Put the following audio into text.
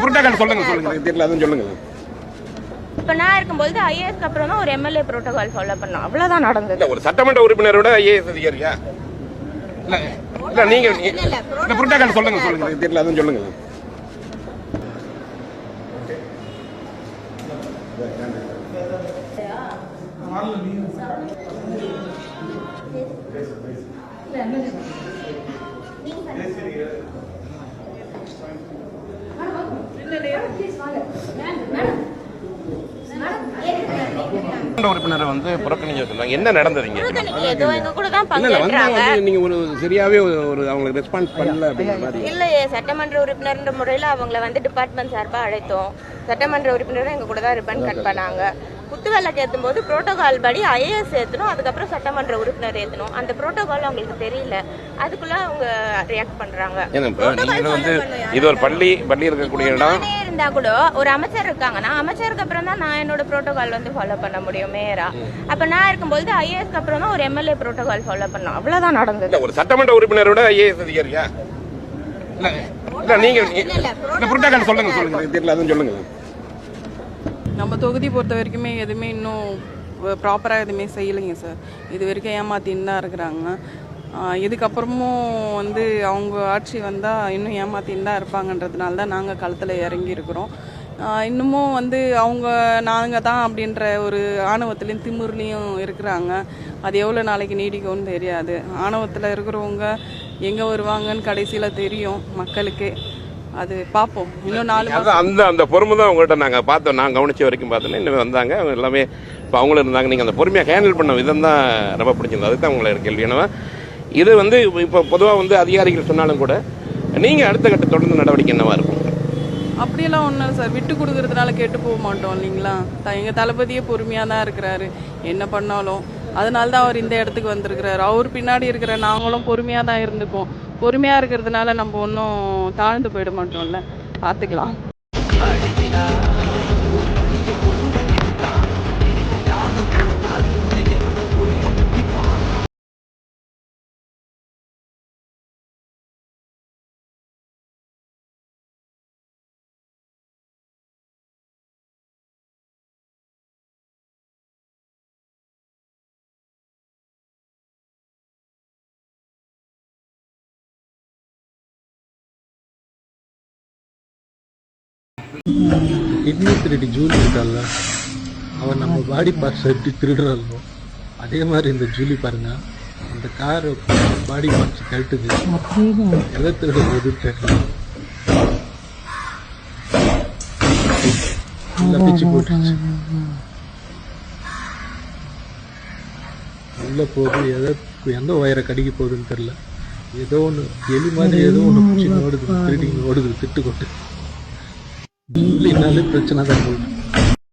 Protocol சொல்லுங்க தெரியல அதுவும் சொல்லுங்க. இப்ப நான் இருக்கும்போது ஐஏஎஸ்க்கு அப்புறம் தான் ஒரு எம்எல்ஏ புரோட்டோகால் ஃபாலோ பண்ணோம். அவ்வளவுதான் நடந்தது. ஒரு சட்டமன்ற உறுப்பினரோட ஐஏஎஸ் அதிகாரியா? இல்ல நீங்க புரோட்டோகால் சொல்லுங்க தெரியல அதுவும் சொல்லுங்க. உறுப்பினரை வந்து புறக்கணிக்க வச்சிருந்தாங்க. என்ன நடந்ததுங்க? நீங்க ஒரு சரியாவே ஒரு அவங்களுக்கு ரெஸ்பான்ஸ் பண்ணல அப்படிங்கிற மாதிரி. இல்லையே, சட்டமன்ற உறுப்பினர் முறையில அவங்களை வந்து டிபார்ட்மெண்ட் சார்பா அழைத்தோம். சட்டமன்ற உறுப்பினரும் எங்க கூட தான் ரிப்பன் கட் பண்ணாங்க. குத்து விளக்கு ஏற்றும் போது புரோட்டோகால் படி ஐஏஎஸ் ஏற்றணும், அதுக்கப்புறம் சட்டமன்ற உறுப்பினர் ஏற்றணும். அந்த புரோட்டோகால் அவங்களுக்கு தெரியல, அதுக்குள்ள அவங்க ரியாக்ட் பண்றாங்க. இது ஒரு பள்ளி இருக்கக்கூடிய இடம் இருந்தா கூட ஒரு அமைச்சர் இருக்காங்கன்னா அமைச்சருக்கு அப்புறம் தான் நான் என்னோட புரோட்டோகால் வந்து ஃபாலோ பண்ண முடியும் மேயரா. அப்ப நான் இருக்கும்போது ஐஏஎஸ்க்கு அப்புறம் தான் ஒரு எம்எல்ஏ புரோட்டோகால் ஃபாலோ பண்ணோம். அவ்வளவுதான் நடந்தது. ஒரு சட்டமன்ற உறுப்பினரோட ஐஏஎஸ் அதிகாரியா? இல்ல நீங்க புரோட்டோகால் சொல்லுங்க தெரியல அதுவும் சொல்லுங்க. நம்ம தொகுதி பொறுத்த வரைக்குமே எதுவுமே இன்னும் ப்ராப்பராக எதுவுமே செய்யலைங்க சார். இது வரைக்கும் ஏமாத்தின்னு தான் இருக்கிறாங்க. இதுக்கப்புறமும் வந்து அவங்க ஆட்சி வந்தால் இன்னும் ஏமாத்தின்னு தான் இருப்பாங்கன்றதுனால தான் நாங்கள் களத்தில் இறங்கி இருக்கிறோம். இன்னமும் வந்து அவங்க நாங்கள் தான் அப்படின்ற ஒரு ஆணவத்துலேயும் திமிர்லேயும் இருக்கிறாங்க. அது எவ்வளோ நாளைக்கு நீடிக்கும்னு தெரியாது. ஆணவத்தில் இருக்கிறவங்க எங்கே வருவாங்கன்னு கடைசியில் தெரியும் மக்களுக்கே. அது பார்ப்போம். இன்னும் 4 மாதம் அந்த பொறுமை தான் உங்கள்கிட்ட நாங்கள் பார்த்தோம். நான் கவனிச்ச வரைக்கும் பார்த்தோன்னா இன்னும் வந்தாங்க அவங்க எல்லாமே. இப்போ அவங்களும் இருந்தாங்க. நீங்கள் அந்த பொறுமையாக ஹேண்டில் பண்ண விதம் தான் ரொம்ப பிடிச்சிருந்தது. அதுக்கு தான் உங்களை கேள்வி. ஏன்னா இது வந்து இப்போ பொதுவாக வந்து அதிகாரிகள் சொன்னாலும் கூட நீங்கள் அடுத்த கட்ட தொடர்ந்து நடவடிக்கை என்னவா இருக்கும்? அப்படியெல்லாம் ஒன்றும் சார், விட்டு கொடுக்கறதுனால கேட்டு போக மாட்டோம் இல்லைங்களா. எங்கள் தளபதியே பொறுமையாக தான் இருக்கிறாரு என்ன பண்ணாலும். அதனால தான் அவர் இந்த இடத்துக்கு வந்திருக்கிறாரு. அவர் பின்னாடி இருக்கிற நாங்களும் பொறுமையாக தான் இருந்துப்போம். பொறுமையாக இருக்கிறதுனால நம்ம ஒன்றும் தாழ்ந்து போயிட மாட்டோம்ல. பார்த்துக்கலாம். கிட்னி திருடி ஜூலி இருக்கால, அவன் நம்ம பாடி பார்ட்ஸ் எப்படி திருடுறாலும் அதே மாதிரி இந்த ஜூலி பாருங்க, அந்த கார் பாடி பார்ட்ஸ் கழட்டுது. எதை திருட போது தெரியல. பிச்சு போட்டுச்சு உள்ள போகுது. எந்த வயரை கடிக்க போகுதுன்னு தெரியல. ஏதோ ஒன்று எலி மாதிரி ஏதோ ஒன்று பிடிச்சி ஓடுது, திருடி ஓடுது, திட்டு கொட்டு. பிரச்சனை தான் போகுது.